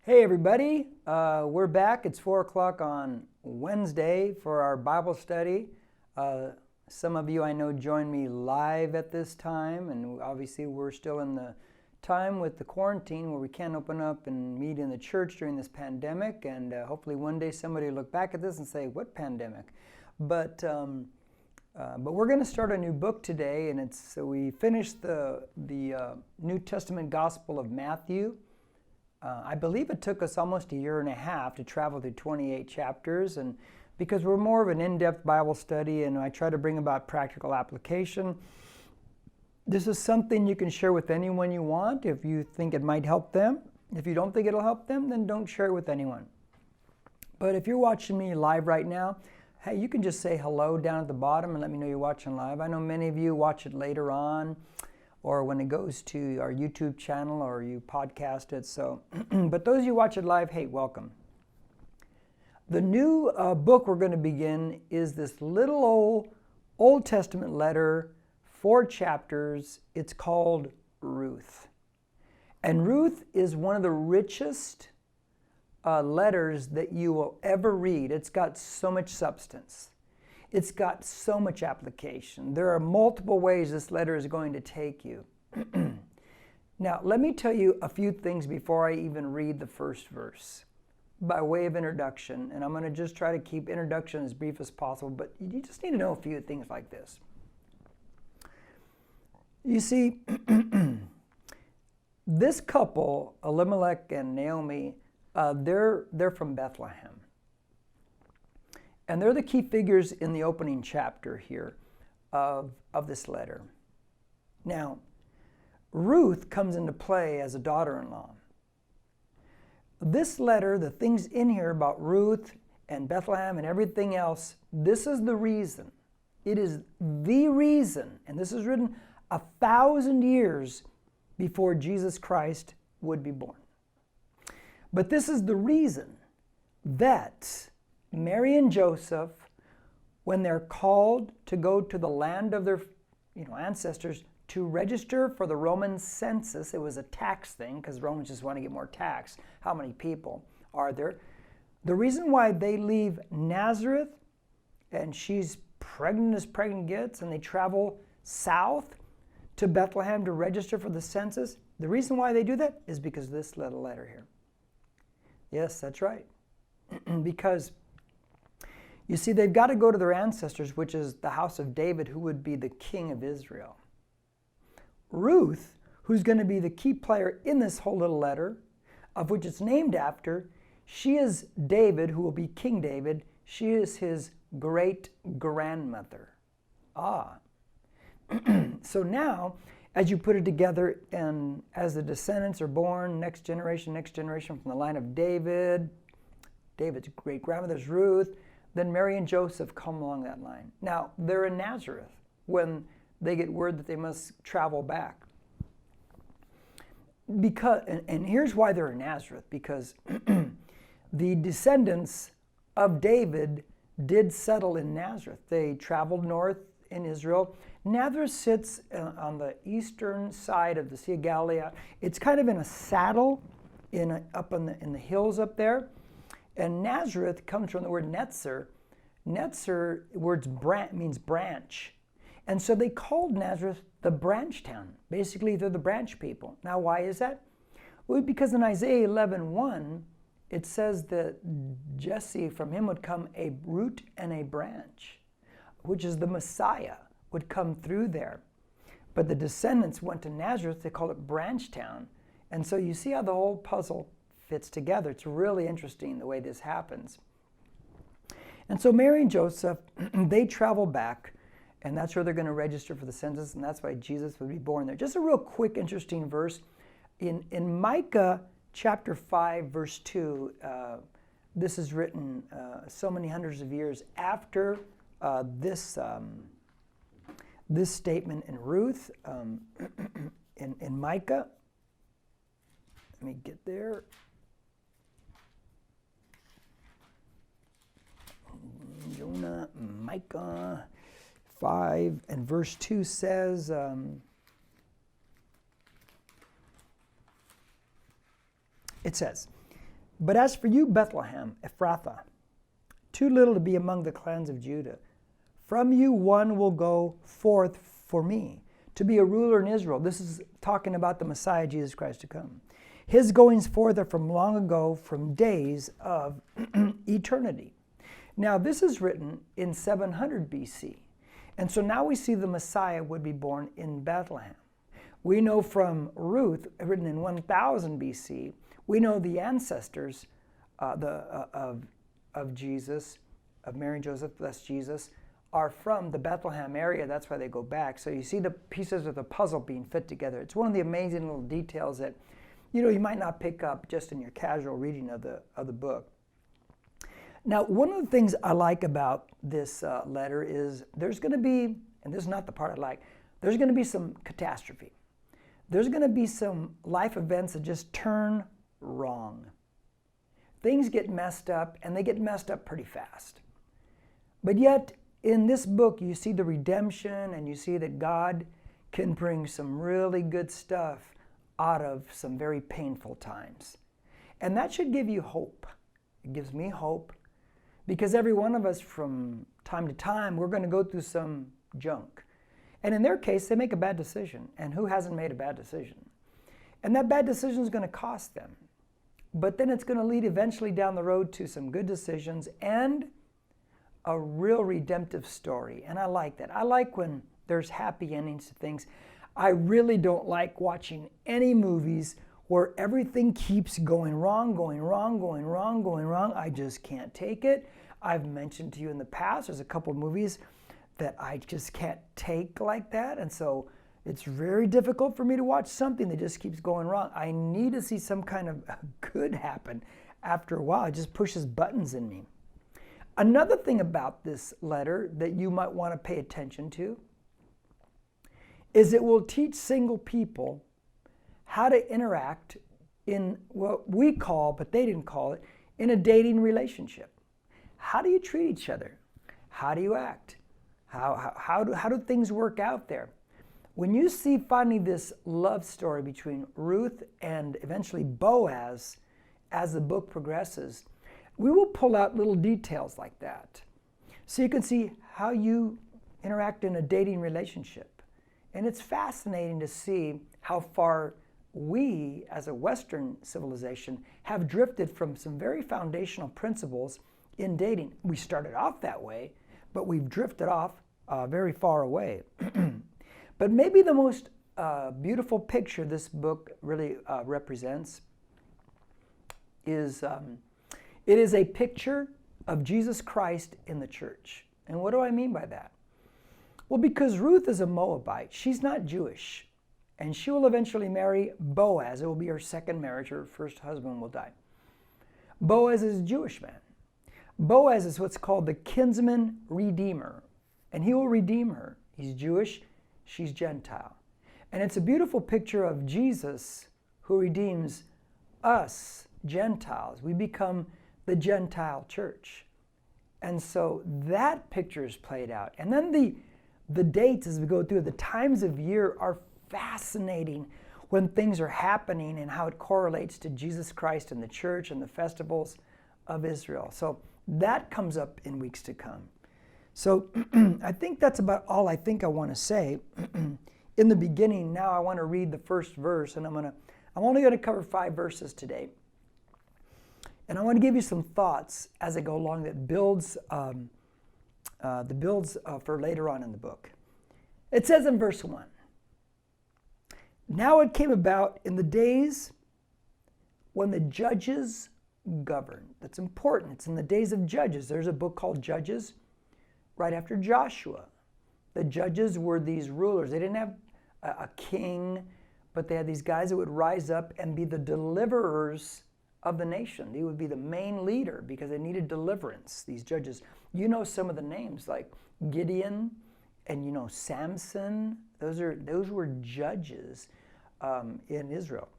Hey everybody, we're back. It's 4 o'clock on Wednesday for our Bible study. Some of you I know join me live at this time, and obviously we're still in the time with the quarantine where we can't open up and meet in the church during this pandemic, and hopefully one day somebody will look back at this and say, what pandemic? But we're going to start a new book today, and we finished the New Testament Gospel of Matthew. I believe it took us almost a year and a half to travel through 28 chapters, and because we're more of an in-depth Bible study and I try to bring about practical application, this is something you can share with anyone you want if you think it might help them. If you don't think it'll help them, then don't share it with anyone. But if you're watching me live right now, hey, you can just say hello down at the bottom and let me know you're watching live. I know many of you watch it later on, or when it goes to our YouTube channel, or you podcast it. So, but those of you who watch it live, hey, welcome. The new book we're going to begin is this little Old Testament letter, 4 chapters. It's called Ruth. And Ruth is one of the richest letters that you will ever read. It's got so much substance. It's got so much application. There are multiple ways this letter is going to take you. Now, let me tell you a few things before I even read the first verse by way of introduction. And I'm going to just try to keep introduction as brief as possible, but you just need to know a few things like this. You see, this couple, Elimelech and Naomi, they're from Bethlehem. And they're the key figures in the opening chapter here of this letter. Now, Ruth comes into play as a daughter-in-law. This letter, the things in here about Ruth and Bethlehem and everything else, this is the reason. It is the reason, and this is written 1,000 years before Jesus Christ would be born. But this is the reason that Mary and Joseph, when they're called to go to the land of their ancestors to register for the Roman census, it was a tax thing because Romans just want to get more tax. How many people are there? The reason why they leave Nazareth, and she's pregnant as pregnant gets, and they travel south to Bethlehem to register for the census, the reason why they do that is because of this little letter here. Yes, that's right. Because you see, they've got to go to their ancestors, which is the house of David, who would be the king of Israel. Ruth, who's going to be the key player in this whole little letter, of which it's named after, she is David, who will be King David. She is his great-grandmother. So now, as you put it together, and as the descendants are born, next generation from the line of David, David's great-grandmother's Ruth, then Mary and Joseph come along that line. Now, they're in Nazareth when they get word that they must travel back. And here's why they're in Nazareth, because the descendants of David did settle in Nazareth. They traveled north in Israel. Nazareth sits on the eastern side of the Sea of Galilee. It's kind of in a saddle up in the hills up there. And Nazareth comes from the word Netzer. Netzer means branch. And so they called Nazareth the branch town. Basically, they're the branch people. Now, why is that? Well, because in Isaiah 11:1, it says that Jesse, from him would come a root and a branch, which is the Messiah, would come through there. But the descendants went to Nazareth, they called it branch town. And so you see how the whole puzzle fits together. It's really interesting the way this happens. And so Mary and Joseph, they travel back, and that's where they're going to register for the census, and that's why Jesus would be born there. Just a real quick, interesting verse. In Micah chapter 5, verse 2, this is written so many hundreds of years after this statement in Ruth, in Micah. Let me get there. Jonah, Micah 5 and verse 2 says, it says, But as for you, Bethlehem, Ephrathah, too little to be among the clans of Judah, from you one will go forth for me, to be a ruler in Israel. This is talking about the Messiah, Jesus Christ, to come. His goings forth are from long ago, from days of eternity. Now, this is written in 700 BC. And so now we see the Messiah would be born in Bethlehem. We know from Ruth, written in 1000 BC, we know the ancestors of Jesus, of Mary and Joseph, that's Jesus, are from the Bethlehem area. That's why they go back. So you see the pieces of the puzzle being fit together. It's one of the amazing little details that you might not pick up just in your casual reading of the book. Now, one of the things I like about this letter is there's going to be, and this is not the part I like, there's going to be some catastrophe. There's going to be some life events that just turn wrong. Things get messed up, and they get messed up pretty fast. But yet, in this book, you see the redemption, and you see that God can bring some really good stuff out of some very painful times. And that should give you hope. It gives me hope, because every one of us from time to time, we're going to go through some junk. And in their case, they make a bad decision. And who hasn't made a bad decision? And that bad decision is going to cost them. But then it's going to lead eventually down the road to some good decisions and a real redemptive story. And I like that. I like when there's happy endings to things. I really don't like watching any movies where everything keeps going wrong, going wrong, going wrong, going wrong. I just can't take it. I've mentioned to you in the past, there's a couple of movies that I just can't take like that. And so it's very difficult for me to watch something that just keeps going wrong. I need to see some kind of good happen after a while. It just pushes buttons in me. Another thing about this letter that you might want to pay attention to is it will teach single people how to interact in what we call, but they didn't call it, in a dating relationship. How do you treat each other? How do you act? How do things work out there? When you see finally this love story between Ruth and eventually Boaz as the book progresses, we will pull out little details like that. So you can see how you interact in a dating relationship. And it's fascinating to see how far we, as a Western civilization, have drifted from some very foundational principles in dating. We started off that way, but we've drifted off very far away. But maybe the most beautiful picture this book really represents is it is a picture of Jesus Christ in the church. And what do I mean by that? Well, because Ruth is a Moabite, she's not Jewish, and she will eventually marry Boaz. It will be her second marriage. Her first husband will die. Boaz is a Jewish man. Boaz is what's called the kinsman redeemer, and he will redeem her. He's Jewish, she's Gentile. And it's a beautiful picture of Jesus who redeems us, Gentiles. We become the Gentile church. And so that picture is played out. And then the dates as we go through, the times of year are fascinating when things are happening and how it correlates to Jesus Christ and the church and the festivals of Israel. So that comes up in weeks to come. So I think that's about all I think I want to say. In the beginning, now I want to read the first verse, and I'm only going to cover 5 verses today. And I want to give you some thoughts as I go along that builds for later on in the book. It says in verse 1, "Now it came about in the days when the judges governed." That's important. It's in the days of Judges. There's a book called Judges right after Joshua. The judges were these rulers. They didn't have a king, but they had these guys that would rise up and be the deliverers of the nation. They would be the main leader because they needed deliverance, these judges. You know some of the names like Gideon and Samson. Those were judges in Israel.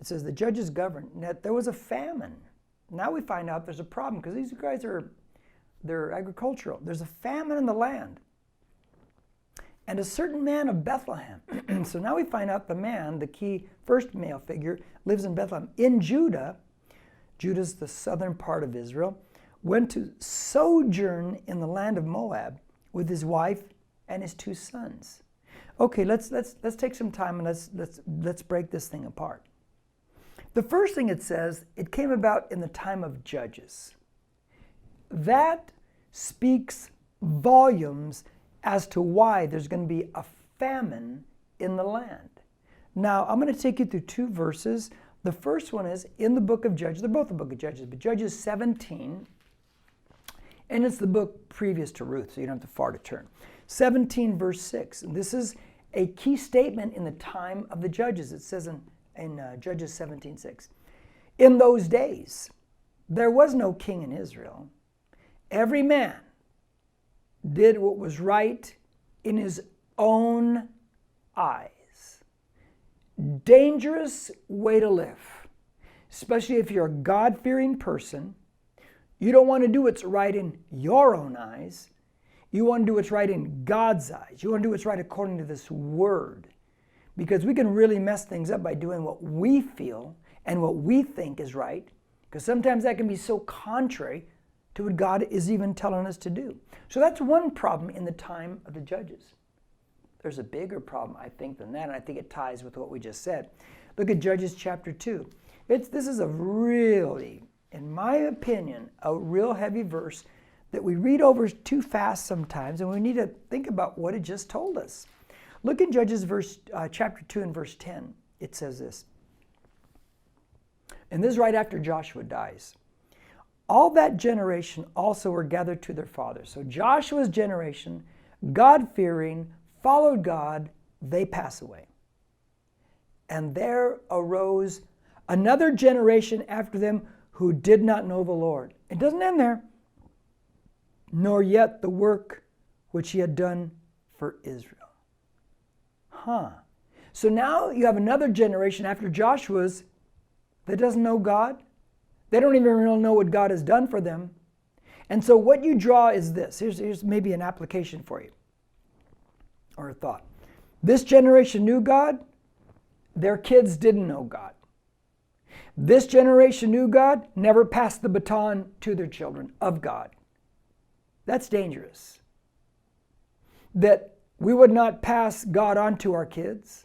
It says the judges governed. Now, there was a famine. Now we find out there's a problem because these guys they're agricultural. There's a famine in the land. And a certain man of Bethlehem. So now we find out the man, the key first male figure, lives in Bethlehem. In Judah, Judah's the southern part of Israel, went to sojourn in the land of Moab with his wife and his 2 sons. Okay, let's take some time and let's break this thing apart. The first thing it says, it came about in the time of Judges. That speaks volumes as to why there's going to be a famine in the land. Now, I'm going to take you through 2 verses. The first one is in the book of Judges. They're both the book of Judges, but Judges 17, and it's the book previous to Ruth, so you don't have to far to turn. 17 verse 6. And this is a key statement in the time of the Judges. It says in Judges 17:6. In those days, there was no king in Israel. Every man did what was right in his own eyes. Dangerous way to live, especially if you're a God-fearing person. You don't want to do what's right in your own eyes. You want to do what's right in God's eyes. You want to do what's right according to this word. Because we can really mess things up by doing what we feel and what we think is right. Because sometimes that can be so contrary to what God is even telling us to do. So that's one problem in the time of the Judges. There's a bigger problem, I think, than that, and I think it ties with what we just said. Look at Judges chapter 2. This is a really, in my opinion, a real heavy verse that we read over too fast sometimes, and we need to think about what it just told us. Look in Judges chapter 2 and verse 10. It says this. And this is right after Joshua dies. All that generation also were gathered to their fathers. So Joshua's generation, God-fearing, followed God, they pass away. And there arose another generation after them who did not know the Lord. It doesn't end there. Nor yet the work which he had done for Israel. So now you have another generation after Joshua's that doesn't know God. They don't even really know what God has done for them. And so what you draw is this. Here's maybe an application for you, or a thought. This generation knew God. Their kids didn't know God. This generation knew God, never passed the baton to their children of God. That's dangerous. That we would not pass God on to our kids.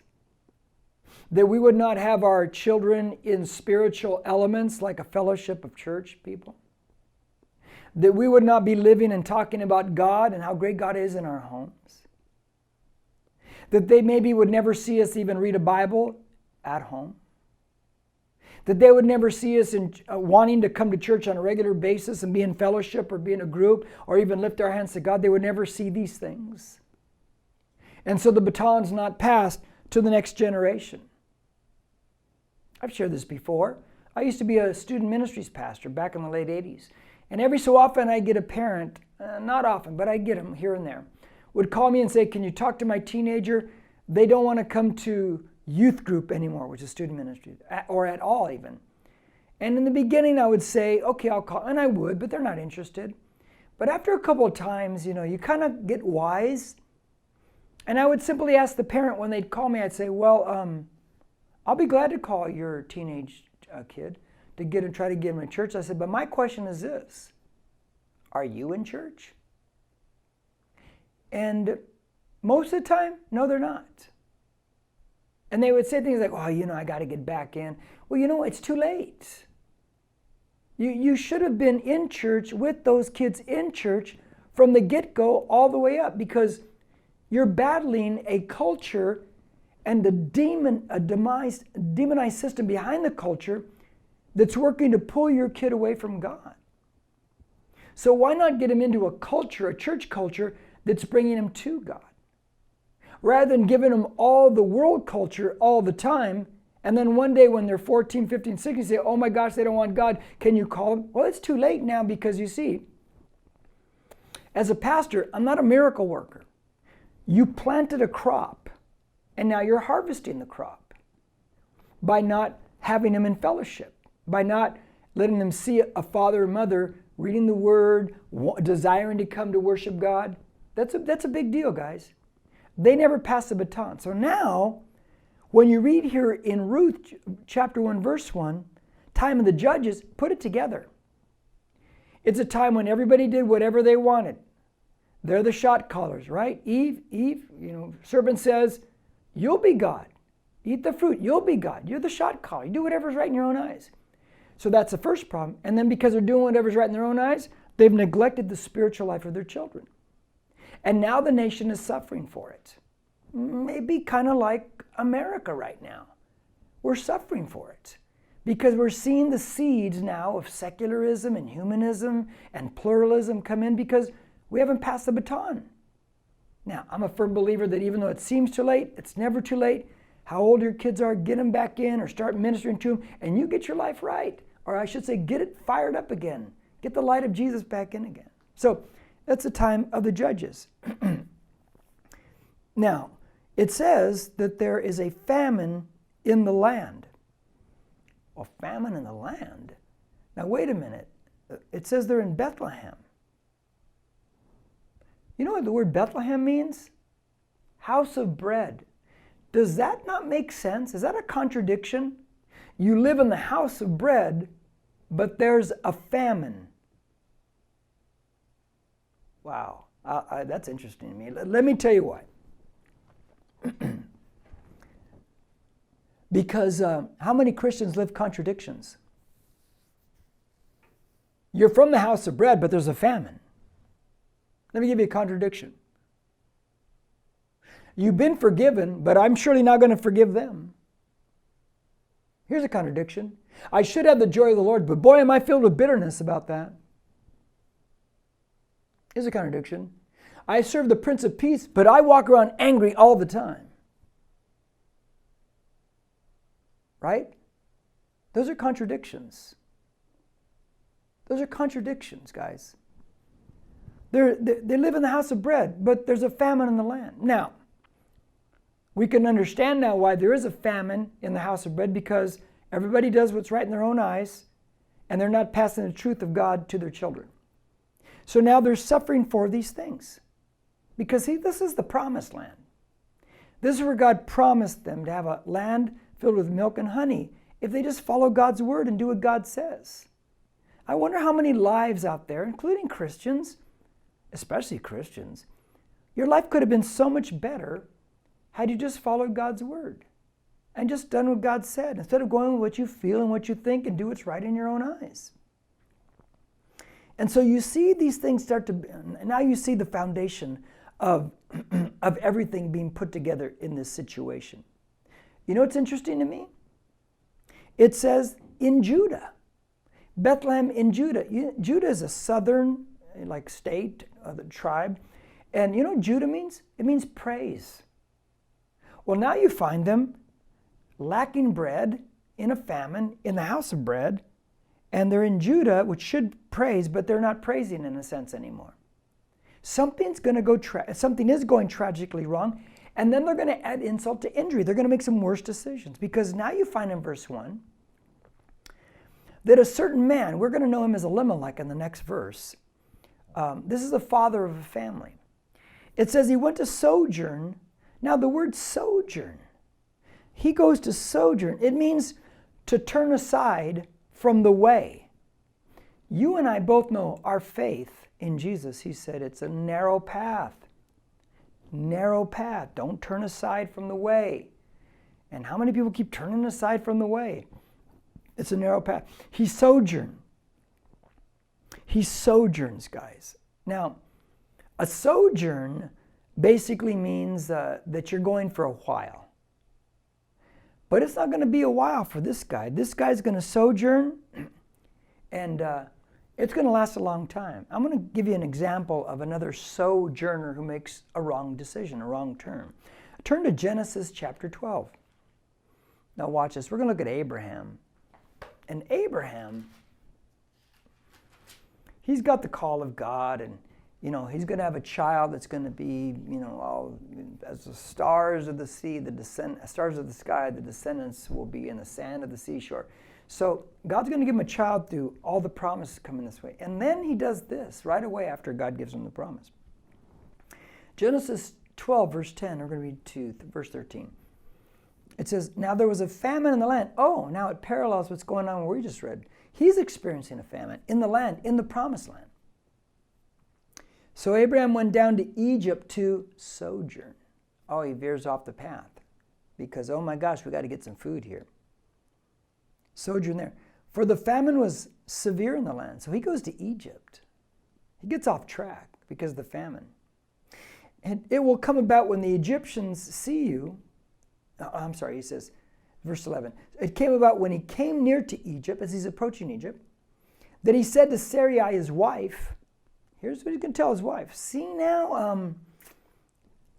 That we would not have our children in spiritual elements like a fellowship of church people. That we would not be living and talking about God and how great God is in our homes. That they maybe would never see us even read a Bible at home. That they would never see us wanting to come to church on a regular basis and be in fellowship or be in a group or even lift our hands to God. They would never see these things. And so the baton's not passed to the next generation. I've shared this before. I used to be a student ministries pastor back in the late 80s. And every so often I get a parent, not often, but I get them here and there, would call me and say, can you talk to my teenager? They don't want to come to youth group anymore, which is student ministry, or at all even. And in the beginning I would say, okay, I'll call, and I would, but they're not interested. But after a couple of times, you kind of get wise. And I would simply ask the parent when they'd call me, I'd say, well, I'll be glad to call your teenage kid to try to get him in church. I said, but my question is this: are you in church? And most of the time, no, they're not. And they would say things like, oh, I got to get back in. Well, it's too late. You should have been in church with those kids in church from the get-go all the way up, because you're battling a culture and a demonized system behind the culture that's working to pull your kid away from God. So why not get him into a culture, a church culture, that's bringing him to God? Rather than giving them all the world culture all the time, and then one day when they're 14, 15, 16, say, oh my gosh, they don't want God, can you call them? Well, it's too late now, because you see, as a pastor, I'm not a miracle worker. You planted a crop, and now you're harvesting the crop by not having them in fellowship, by not letting them see a father or mother reading the Word, desiring to come to worship God. That's a big deal, guys. They never pass the baton. So now, when you read here in Ruth chapter 1, verse 1, time of the judges, put it together. It's a time when everybody did whatever they wanted. They're the shot callers, right? Eve, serpent says, you'll be God. Eat the fruit, you'll be God. You're the shot caller. You do whatever's right in your own eyes. So that's the first problem. And then because they're doing whatever's right in their own eyes, they've neglected the spiritual life of their children. And now the nation is suffering for it. Maybe kind of like America right now. We're suffering for it because we're seeing the seeds now of secularism and humanism and pluralism come in because we haven't passed the baton. Now, I'm a firm believer that even though it seems too late, it's never too late. How old your kids are, get them back in or start ministering to them, and you get your life right. Or I should say, get it fired up again. Get the light of Jesus back in again. So that's the time of the judges. Now, it says that there is a famine in the land. A famine in the land? Now, wait a minute. It says they're in Bethlehem. You know what the word Bethlehem means? House of bread. Does that not make sense? Is that a contradiction? You live in the house of bread, but there's a famine. Wow, that's interesting to me. Let me tell you why. Because how many Christians live contradictions? You're from the house of bread, but there's a famine. Let me give you a contradiction. You've been forgiven, but I'm surely not going to forgive them. Here's a contradiction. I should have the joy of the Lord, but boy, am I filled with bitterness about that. Here's a contradiction. I serve the Prince of Peace, but I walk around angry all the time. Right? Those are contradictions. Those are contradictions, guys. They live in the house of bread, but there's a famine in the land. Now, we can understand now why there is a famine in the house of bread, because everybody does what's right in their own eyes, and they're not passing the truth of God to their children. So now they're suffering for these things. Because this is the promised land. This is where God promised them to have a land filled with milk and honey if they just follow God's word and do what God says. I wonder how many lives out there, including Christians, especially Christians, your life could have been so much better had you just followed God's word and just done what God said instead of going with what you feel and what you think and do what's right in your own eyes. And so you see these things start to, now you see the foundation of everything being put together in this situation. You know what's interesting to me? It says in Judah, Bethlehem in Judah. Judah is a southern state, the tribe. And you know what Judah means? It means praise. Well, now you find them lacking bread in a famine in the house of bread, and they're in Judah, which should praise, but they're not praising in a sense anymore. Something is going tragically wrong, and then they're going to add insult to injury. They're going to make some worse decisions, because now you find in verse 1 that a certain man, we're going to know him as Elimelech in the next verse. This is the father of a family. It says he went to sojourn. Now the word sojourn, he goes to sojourn. It means to turn aside from the way. You and I both know our faith in Jesus. He said it's a narrow path. Narrow path. Don't turn aside from the way. And how many people keep turning aside from the way? It's a narrow path. He sojourned. He sojourns, guys. Now, a sojourn basically means that you're going for a while. But it's not going to be a while for this guy. This guy's going to sojourn, and it's going to last a long time. I'm going to give you an example of another sojourner who makes a wrong decision, a wrong turn. Turn to Genesis chapter 12. Now watch this. We're going to look at Abraham. And Abraham, he's got the call of God, and he's going to have a child that's going to be, all as the stars of the sea, stars of the sky, the descendants will be in the sand of the seashore. So God's going to give him a child through all the promises coming this way. And then he does this right away after God gives him the promise. Genesis 12, verse 10, we're going to read to verse 13. it says, now there was a famine in the land. Oh, now it parallels what's going on where we just read. He's experiencing a famine in the land, in the promised land. So Abraham went down to Egypt to sojourn. Oh, he veers off the path because, oh my gosh, we got to get some food here. Sojourn there. For the famine was severe in the land. So he goes to Egypt. He gets off track because of the famine. And it will come about when the Egyptians see you. He says, verse 11. It came about when he came near to Egypt, as he's approaching Egypt, that he said to Sarai, his wife, here's what he can tell his wife. See now,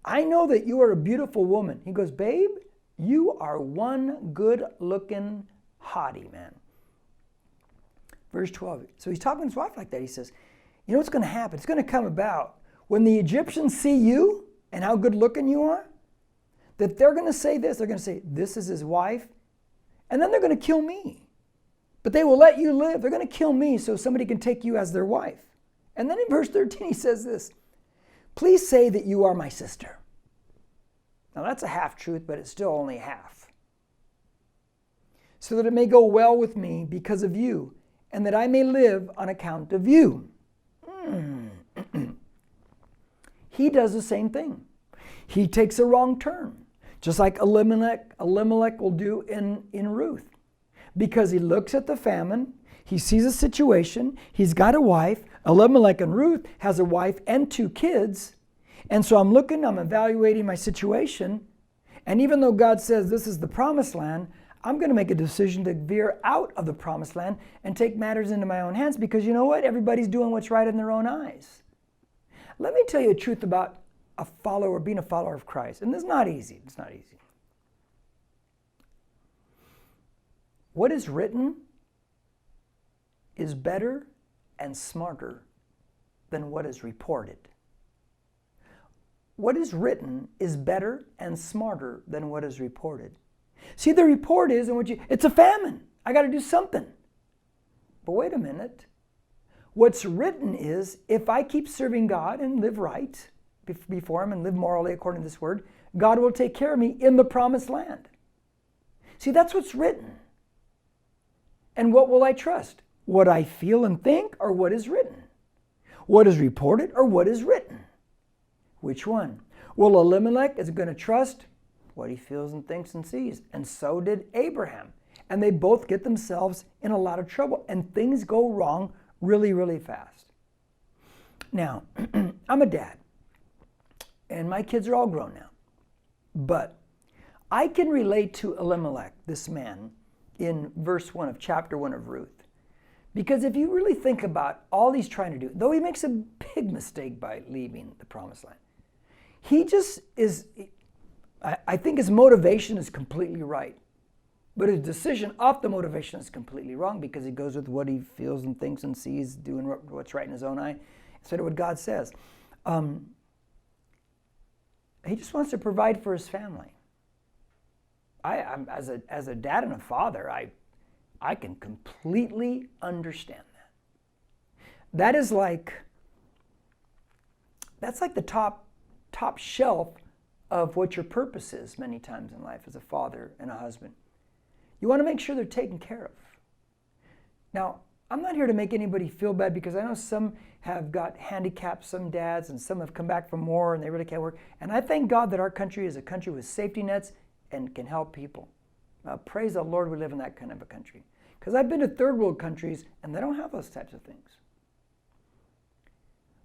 I know that you are a beautiful woman. He goes, babe, you are one good-looking hottie, man. Verse 12. So he's talking to his wife like that. He says, you know what's going to happen? It's going to come about when the Egyptians see you and how good-looking you are, that they're going to say this. They're going to say, this is his wife. And then they're going to kill me. But they will let you live. They're going to kill me so somebody can take you as their wife. And then in verse 13 he says this, please say that you are my sister. Now that's a half-truth, but it's still only half. So that it may go well with me because of you, and that I may live on account of you. He does the same thing. He takes a wrong turn, just like Elimelech will do in Ruth. Because he looks at the famine, he sees a situation, he's got a wife. Elimelech and Ruth has a wife and 2 kids. And so I'm evaluating my situation. And even though God says this is the promised land, I'm going to make a decision to veer out of the promised land and take matters into my own hands because you know what? Everybody's doing what's right in their own eyes. Let me tell you a truth about being a follower of Christ. And this is not easy. It's not easy. What is written is better and smarter than what is reported. What is written is better and smarter than what is reported. See, the report is, it's a famine. I got to do something. But wait a minute. What's written is, if I keep serving God and live right before Him and live morally according to this word, God will take care of me in the promised land. See, that's what's written. And what will I trust? What I feel and think or what is written? What is reported or what is written? Which one? Well, Elimelech is going to trust what he feels and thinks and sees. And so did Abraham. And they both get themselves in a lot of trouble. And things go wrong really, really fast. Now, I'm a dad. And my kids are all grown now. But I can relate to Elimelech, this man, in verse 1 of chapter 1 of Ruth. Because if you really think about all he's trying to do, though he makes a big mistake by leaving the promised land, he just is, I think his motivation is completely right. But his decision off the motivation is completely wrong because he goes with what he feels and thinks and sees, doing what's right in his own eye, instead of what God says. He just wants to provide for his family. As a dad and a father, I can completely understand that. That's like the top shelf of what your purpose is many times in life as a father and a husband. You want to make sure they're taken care of. Now, I'm not here to make anybody feel bad because I know some have got handicaps, some dads, and some have come back from war and they really can't work. And I thank God that our country is a country with safety nets and can help people. Praise the Lord we live in that kind of a country. Because I've been to third world countries and they don't have those types of things.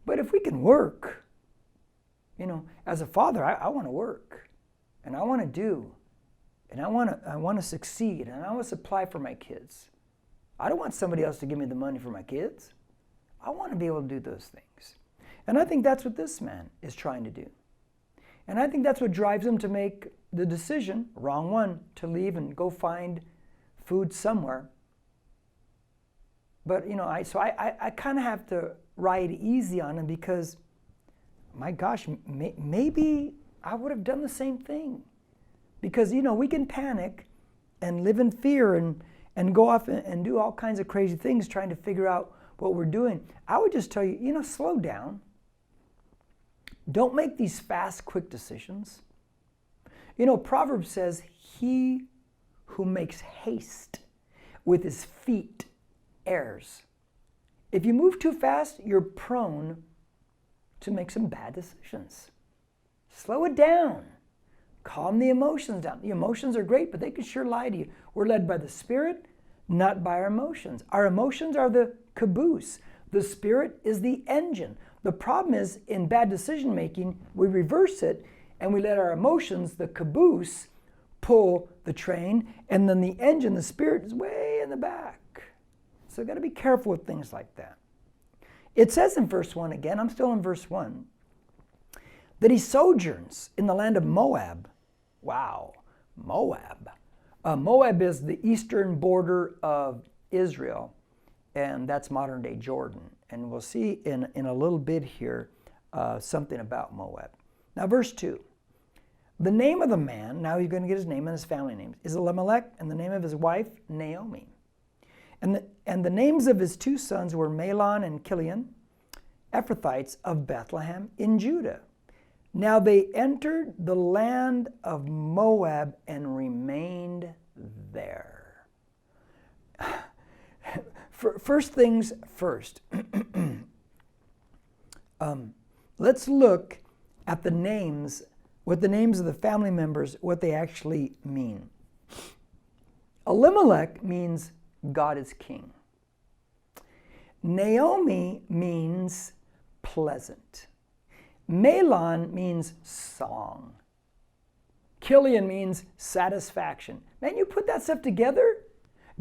But if we can work, as a father, I want to work. And I want to do. And I want to succeed. And I want to supply for my kids. I don't want somebody else to give me the money for my kids. I want to be able to do those things. And I think that's what this man is trying to do. And I think that's what drives him to make the decision, wrong one, to leave and go find food somewhere. But, I kind of have to ride easy on him because, my gosh, maybe I would have done the same thing. Because, we can panic and live in fear and go off and do all kinds of crazy things trying to figure out what we're doing. I would just tell you, slow down. Don't make these fast, quick decisions. You know, Proverbs says, he who makes haste with his feet errs. If you move too fast, you're prone to make some bad decisions. Slow it down. Calm the emotions down. The emotions are great, but they can sure lie to you. We're led by the Spirit, not by our emotions. Our emotions are the caboose. The Spirit is the engine. The problem is, in bad decision making, we reverse it and we let our emotions, the caboose, pull the train, and then the engine, the Spirit, is way in the back. So got to be careful with things like that. It says in verse 1 again, I'm still in verse 1, that he sojourns in the land of Moab. Wow, Moab. Moab is the eastern border of Israel, and that's modern day Jordan. And we'll see in a little bit here something about Moab. Now verse 2. The name of the man, now he's going to get his name and his family name, is Elimelech, and the name of his wife, Naomi. And the names of his two sons were Mahlon and Chilion, Ephrathites of Bethlehem in Judah. Now they entered the land of Moab and remained there. First things first. Let's look at the names, what the names of the family members, what they actually mean. Elimelech means God is king. Naomi means pleasant. Mahlon means song. Chilion means satisfaction. Man, you put that stuff together,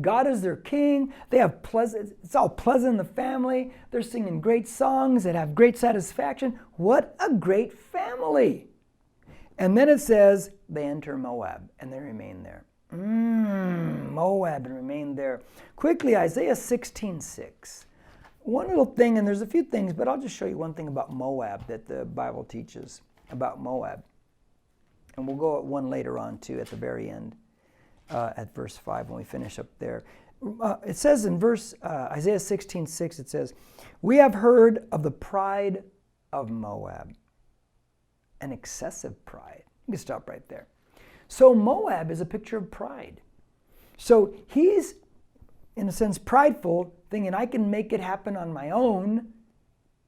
God is their king. They have pleasant, it's all pleasant in the family. They're singing great songs that have great satisfaction. What a great family. And then it says they enter Moab and they remain there. Moab and remain there. Quickly, Isaiah 16:6. One little thing, and there's a few things, but I'll just show you one thing about Moab that the Bible teaches about Moab. And we'll go at one later on too at the very end, at verse 5 when we finish up there. It says in Isaiah 16:6, it says, "We have heard of the pride of Moab," an excessive pride. You can stop right there. So Moab is a picture of pride. So he's, in a sense, prideful, thinking I can make it happen on my own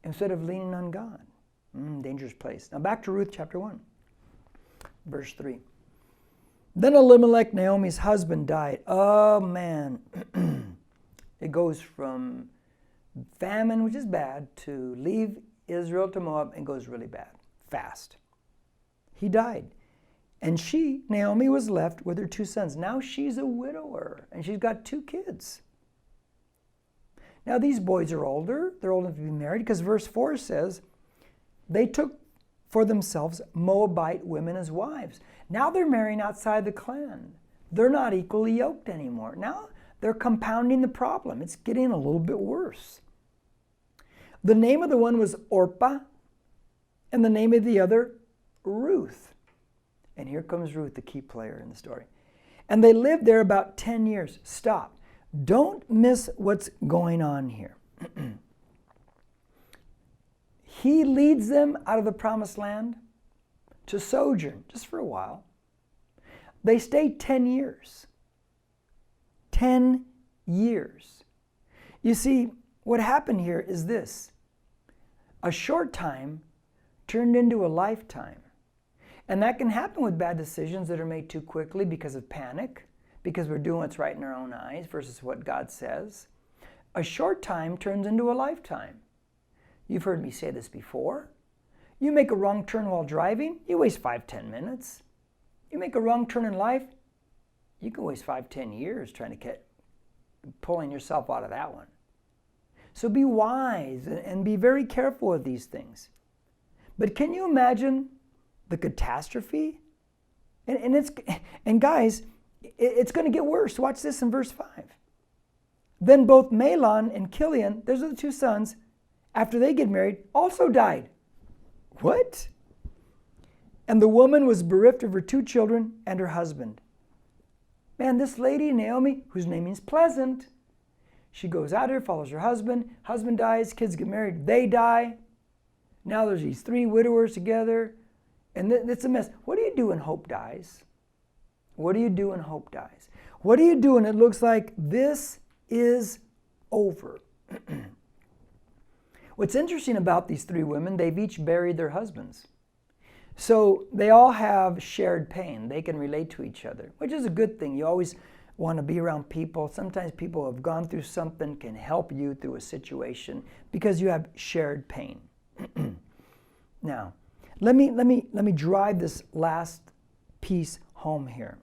instead of leaning on God. Dangerous place. Now back to Ruth chapter 1, verse 3. Then Elimelech, Naomi's husband, died. Oh man. It goes from famine, which is bad, to leave Israel to Moab, and goes really bad, fast. He died. And she, Naomi, was left with her two sons. Now she's a widower, and she's got two kids. Now these boys are older. They're old enough to be married, because verse 4 says, they took for themselves Moabite women as wives. Now they're marrying outside the clan. They're not equally yoked anymore. Now they're compounding the problem. It's getting a little bit worse. The name of the one was Orpah, and the name of the other, Ruth. And here comes Ruth, the key player in the story. And they lived there about 10 years. Stop. Don't miss what's going on here. He leads them out of the promised land to sojourn, just for a while. They stayed 10 years. 10 years. You see, what happened here is this. A short time turned into a lifetime. And that can happen with bad decisions that are made too quickly because of panic, because we're doing what's right in our own eyes versus what God says. A short time turns into a lifetime. You've heard me say this before. You make a wrong turn while driving, you waste 5-10 minutes. You make a wrong turn in life, you can waste 5-10 years trying to get pulling yourself out of that one. So be wise and be very careful with these things. But can you imagine the catastrophe? And guys, it's going to get worse. Watch this in verse 5. Then both Mahlon and Chilion, those are the two sons, after they get married, also died. What? And the woman was bereft of her two children and her husband. Man, this lady, Naomi, whose name means pleasant, she goes out here, follows her husband. Husband dies, kids get married, they die. Now there's these three widowers together. And it's a mess. What do you do when hope dies? What do you do when hope dies? What do you do when it looks like this is over? What's interesting about these three women, they've each buried their husbands. So they all have shared pain. They can relate to each other, which is a good thing. You always want to be around people. Sometimes people who have gone through something can help you through a situation because you have shared pain. Now, let me drive this last piece home here.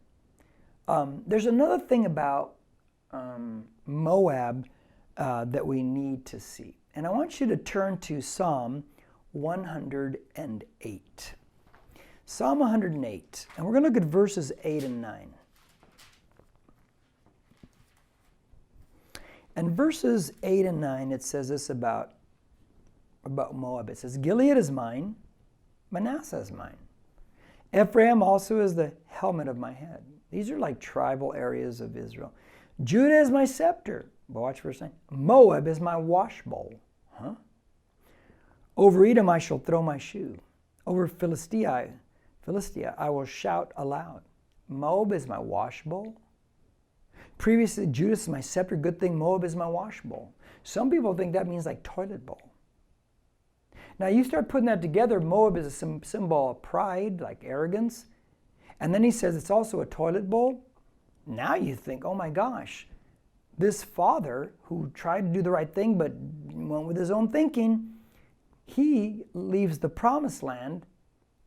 There's another thing about Moab that we need to see. And I want you to turn to Psalm 108. Psalm 108. And we're going to look at verses 8 and 9. And verses 8 and 9, it says this about Moab. It says, Gilead is mine, Manasseh is mine. Ephraim also is the helmet of my head. These are like tribal areas of Israel. Judah is my scepter. But watch verse 9. Moab is my wash bowl. Huh? Over Edom I shall throw my shoe. Over Philistia I will shout aloud. Moab is my wash bowl. Previously, Judah is my scepter. Good thing Moab is my wash bowl. Some people think that means like toilet bowl. Now you start putting that together, Moab is a symbol of pride, like arrogance. And then he says it's also a toilet bowl. Now you think, oh my gosh, this father who tried to do the right thing but went with his own thinking, he leaves the promised land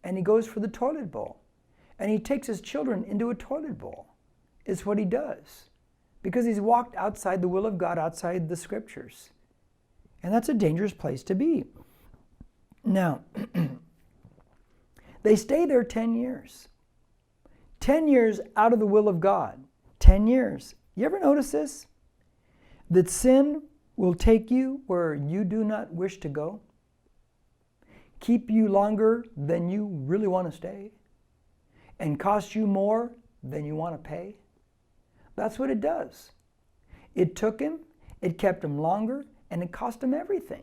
and he goes for the toilet bowl. And he takes his children into a toilet bowl. It's what he does. Because he's walked outside the will of God, outside the scriptures. And that's a dangerous place to be. Now, they stay there 10 years. 10 years out of the will of God. 10 years. You ever notice this? That sin will take you where you do not wish to go. Keep you longer than you really want to stay. And cost you more than you want to pay. That's what it does. It took him, it kept him longer, and it cost him everything.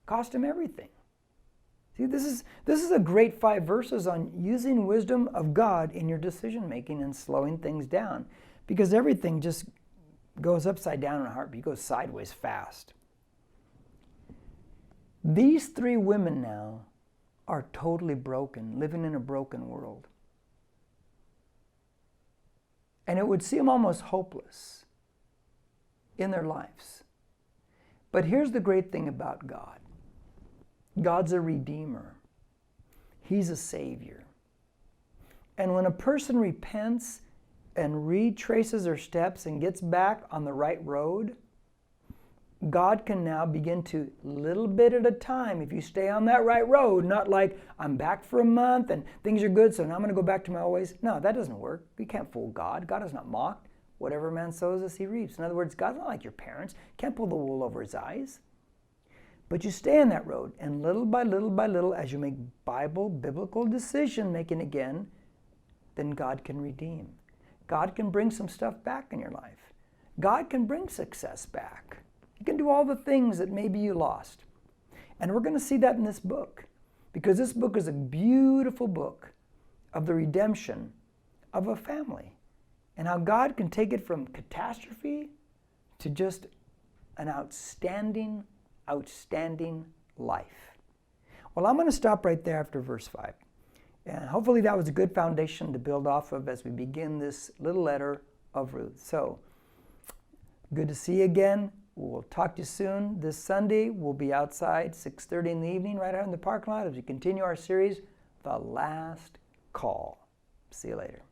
Cost him everything. See, this is a great 5 verses on using wisdom of God in your decision making and slowing things down. Because everything just goes upside down in a heartbeat. It goes sideways fast. These 3 women now are totally broken, living in a broken world. And it would seem almost hopeless in their lives. But here's the great thing about God. God's a redeemer. He's a savior. And when a person repents and retraces their steps and gets back on the right road, God can now begin to, little bit at a time, if you stay on that right road, not like, I'm back for a month and things are good, so now I'm going to go back to my old ways. No, that doesn't work. You can't fool God. God is not mocked. Whatever man sows, this he reaps. In other words, God's not like your parents. Can't pull the wool over his eyes. But you stay on that road, and little by little, as you make biblical decision making again, then God can redeem. God can bring some stuff back in your life. God can bring success back. He can do all the things that maybe you lost. And we're going to see that in this book, because this book is a beautiful book of the redemption of a family and how God can take it from catastrophe to just an outstanding life. Well, I'm going to stop right there after verse 5. And hopefully that was a good foundation to build off of as we begin this little letter of Ruth. So, good to see you again. We'll talk to you soon. This Sunday, we'll be outside 6:30 in the evening right out in the parking lot as we continue our series, The Last Call. See you later.